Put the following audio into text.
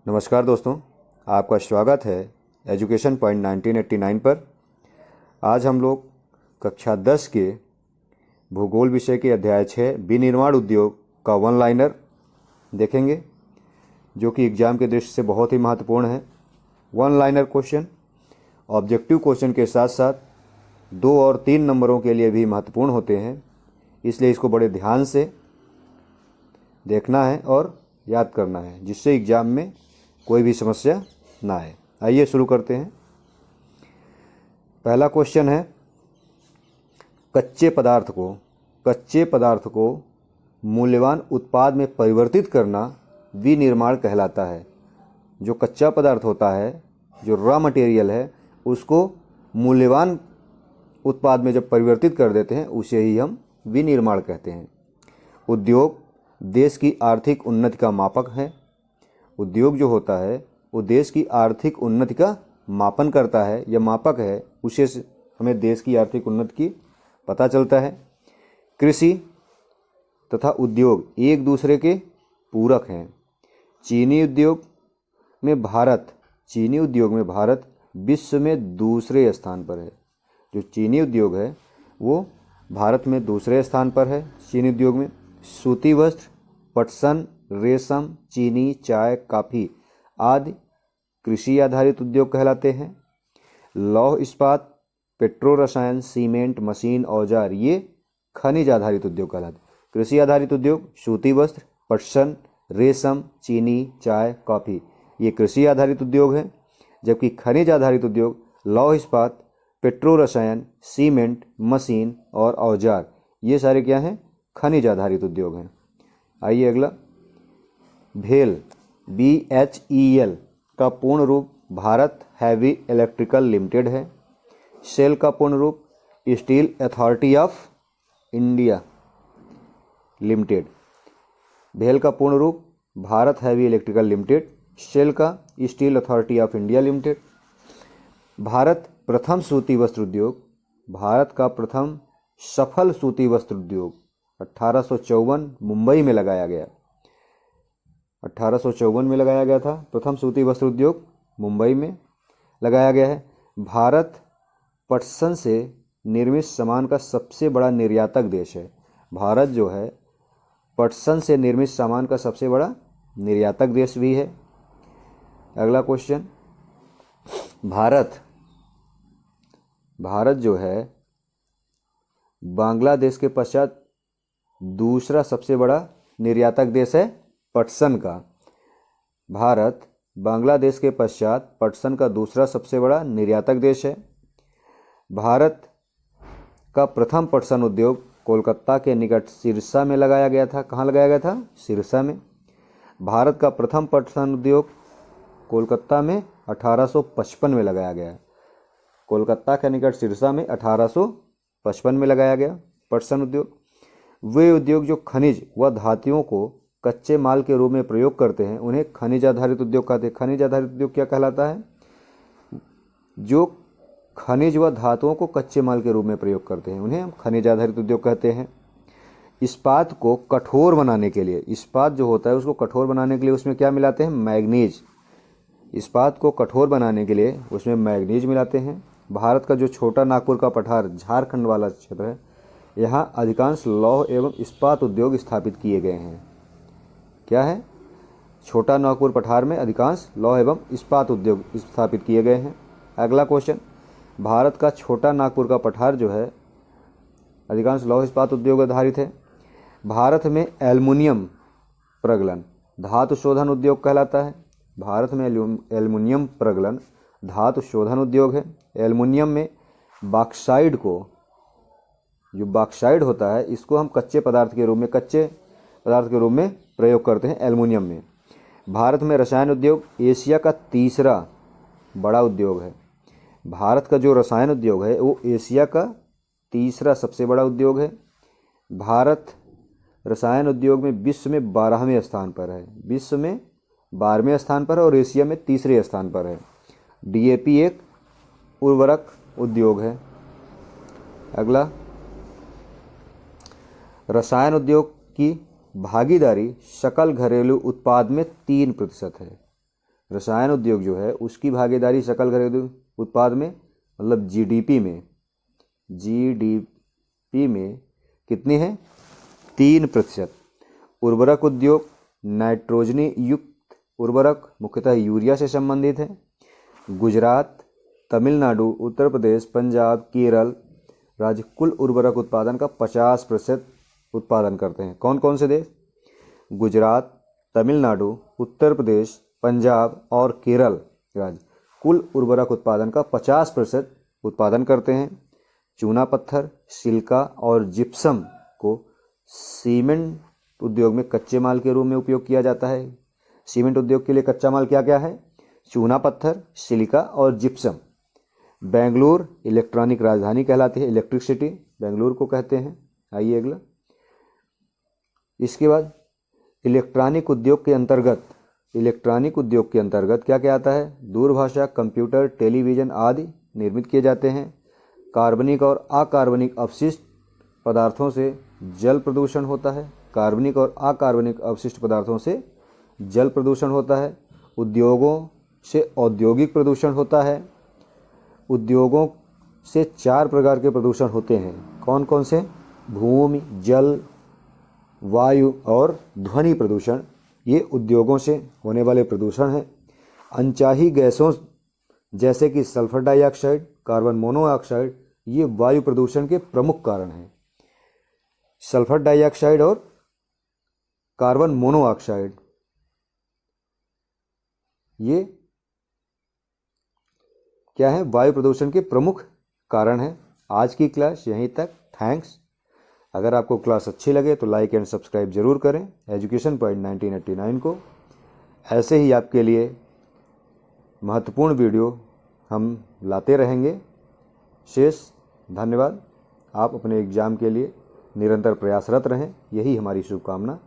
नमस्कार दोस्तों, आपका स्वागत है एजुकेशन पॉइंट 1989 पर। आज हम लोग कक्षा 10 के भूगोल विषय के अध्याय 6 विनिर्माण उद्योग का वन लाइनर देखेंगे, जो कि एग्जाम के दृष्टि से बहुत ही महत्वपूर्ण है। One liner question objective question के साथ साथ 2 और 3 नंबरों के लिए भी महत्वपूर्ण होते हैं, इसलिए इसको बड़े ध्यान से देखना है और याद करना है, जिससे एग्जाम में कोई भी समस्या ना आए। आइए शुरू करते हैं। पहला क्वेश्चन है, कच्चे पदार्थ को मूल्यवान उत्पाद में परिवर्तित करना विनिर्माण कहलाता है। जो कच्चा पदार्थ होता है, जो रॉ मटेरियल है, उसको मूल्यवान उत्पाद में जब परिवर्तित कर देते हैं, उसे ही हम विनिर्माण कहते हैं। उद्योग देश की आर्थिक उन्नति का मापक है। उद्योग जो होता है वो देश की आर्थिक उन्नति का मापन करता है या मापक है, उसे से हमें देश की आर्थिक उन्नति की पता चलता है। कृषि तथा उद्योग एक दूसरे के पूरक हैं। चीनी उद्योग में भारत विश्व में दूसरे स्थान पर है। जो चीनी उद्योग है वो भारत में दूसरे स्थान पर है। चीनी उद्योग में सूती वस्त्र, पटसन, रेशम, चीनी, चाय, कॉफी आदि कृषि आधारित उद्योग कहलाते हैं। लौह इस्पात, पेट्रो रसायन, सीमेंट, मशीन, औजार ये खनिज आधारित उद्योग कहलाते हैं। कृषि आधारित उद्योग सूती वस्त्र, पटसन, रेशम, चीनी, चाय, कॉफी ये कृषि आधारित उद्योग हैं, जबकि खनिज आधारित उद्योग लौह इस्पात, पेट्रो रसायन, सीमेंट, मशीन और औजार ये सारे क्या हैं? खनिज आधारित उद्योग हैं। आइए अगला, भेल BHEL का पूर्ण रूप भारत हैवी इलेक्ट्रिकल लिमिटेड है। शेल का पूर्ण रूप steel authority of India limited. भेल का पूर्ण रूप Bharat heavy electrical limited, SAIL का steel authority of India limited. Bharat का प्रथम सफल सूती वस्त्र उद्योग 1854 मुंबई में लगाया गया। 1854 में लगाया गया था। प्रथम सूती वस्त्र उद्योग मुंबई में लगाया गया है। भारत पटसन से निर्मित सामान का सबसे बड़ा निर्यातक देश है। भारत जो है पटसन से निर्मित सामान का सबसे बड़ा निर्यातक देश भी है। अगला क्वेश्चन, भारत जो है बांग्लादेश के पश्चात दूसरा सबसे बड़ा निर्यातक देश है पटसन का। भारत बांग्लादेश के पश्चात पटसन का दूसरा सबसे बड़ा निर्यातक देश है। भारत का प्रथम पटसन उद्योग कोलकाता के निकट सिरसा में लगाया गया था। कहाँ लगाया गया था? सिरसा में। भारत का प्रथम पटसन उद्योग कोलकाता में 1855 में लगाया गया। कोलकाता के निकट सिरसा में 1855 में लगाया गया पटसन उद्योग। वे उद्योग जो खनिज व धातुओं को कच्चे माल के रूप में प्रयोग करते हैं, उन्हें खनिज आधारित उद्योग कहते हैं। खनिज आधारित उद्योग क्या कहलाता है? जो खनिज व धातुओं को कच्चे माल के रूप में प्रयोग करते हैं, उन्हें हम खनिज आधारित उद्योग कहते हैं। इस्पात को कठोर बनाने के लिए, इस्पात जो होता है उसको कठोर बनाने के लिए उसमें क्या मिलाते हैं? मैग्नीज। इस्पात को कठोर बनाने के लिए उसमें मैग्नीज मिलाते हैं। भारत का जो छोटा नागपुर का पठार झारखंड वाला क्षेत्र है, यहाँ अधिकांश लौह एवं इस्पात उद्योग स्थापित किए गए हैं। क्या है? छोटा नागपुर पठार में अधिकांश लौह एवं इस्पात उद्योग स्थापित किए गए हैं। अगला क्वेश्चन, भारत का छोटा नागपुर का पठार जो है अधिकांश लौह इस्पात उद्योग आधारित है। भारत में एल्युमिनियम प्रगलन धातु शोधन उद्योग कहलाता है। भारत में एल्युमिनियम प्रगलन धातु शोधन उद्योग है। एल्युमिनियम में बॉक्साइड को, जो बॉक्साइड होता है, इसको हम कच्चे पदार्थ के रूप में प्रयोग करते हैं एल्युमिनियम में। भारत में रसायन उद्योग एशिया का तीसरा बड़ा उद्योग है। भारत का जो रसायन उद्योग है वो एशिया का तीसरा सबसे बड़ा उद्योग है। भारत रसायन उद्योग में विश्व में 12वें स्थान पर है। विश्व में 12वें स्थान पर है और एशिया में तीसरे स्थान पर है। DAP एक उर्वरक उद्योग है। अगला, रसायन उद्योग की भागीदारी सकल घरेलू उत्पाद में 3% है। रसायन उद्योग जो है उसकी भागीदारी सकल घरेलू उत्पाद में मतलब जीडीपी में कितनी है? 3%। उर्वरक उद्योग नाइट्रोजनी युक्त उर्वरक मुख्यतः यूरिया से संबंधित है। गुजरात, तमिलनाडु, उत्तर प्रदेश, पंजाब, केरल राज्य कुल उर्वरक उत्पादन का 50% उत्पादन करते हैं। कौन कौन से देश? गुजरात, तमिलनाडु, उत्तर प्रदेश, पंजाब और केरल राज्य कुल उर्वरक उत्पादन का 50% उत्पादन करते हैं। चूना पत्थर, सिलिका और जिप्सम को सीमेंट उद्योग में कच्चे माल के रूप में उपयोग किया जाता है। सीमेंट उद्योग के लिए कच्चा माल क्या क्या है? चूना पत्थर, सिलिका और जिप्सम। बेंगलुरु इलेक्ट्रॉनिक राजधानी कहलाती है, इलेक्ट्रिक सिटी बेंगलुरु को कहते हैं। आइए अगला। इसके बाद इलेक्ट्रॉनिक उद्योग के अंतर्गत क्या क्या आता है? दूरभाषा, कंप्यूटर, टेलीविज़न आदि निर्मित किए जाते हैं। कार्बनिक और अकार्बनिक अपशिष्ट पदार्थों से जल प्रदूषण होता है। कार्बनिक और अकार्बनिक अपशिष्ट पदार्थों से जल प्रदूषण होता है। उद्योगों से औद्योगिक प्रदूषण होता है। उद्योगों से 4 प्रकार के प्रदूषण होते हैं। कौन कौन से? भूमि, जल, वायु और ध्वनि प्रदूषण। ये उद्योगों से होने वाले प्रदूषण हैं। अनचाही गैसों जैसे कि सल्फर डाइऑक्साइड, कार्बन मोनोऑक्साइड ये वायु प्रदूषण के प्रमुख कारण हैं। सल्फर डाइऑक्साइड और कार्बन मोनोऑक्साइड ये क्या है? वायु प्रदूषण के प्रमुख कारण हैं। आज की क्लास यहीं तक। थैंक्स। अगर आपको क्लास अच्छी लगे तो लाइक एंड सब्सक्राइब जरूर करें एजुकेशन पॉइंट 1989 को। ऐसे ही आपके लिए महत्वपूर्ण वीडियो हम लाते रहेंगे। शेष धन्यवाद। आप अपने एग्ज़ाम के लिए निरंतर प्रयासरत रहें, यही हमारी शुभकामना।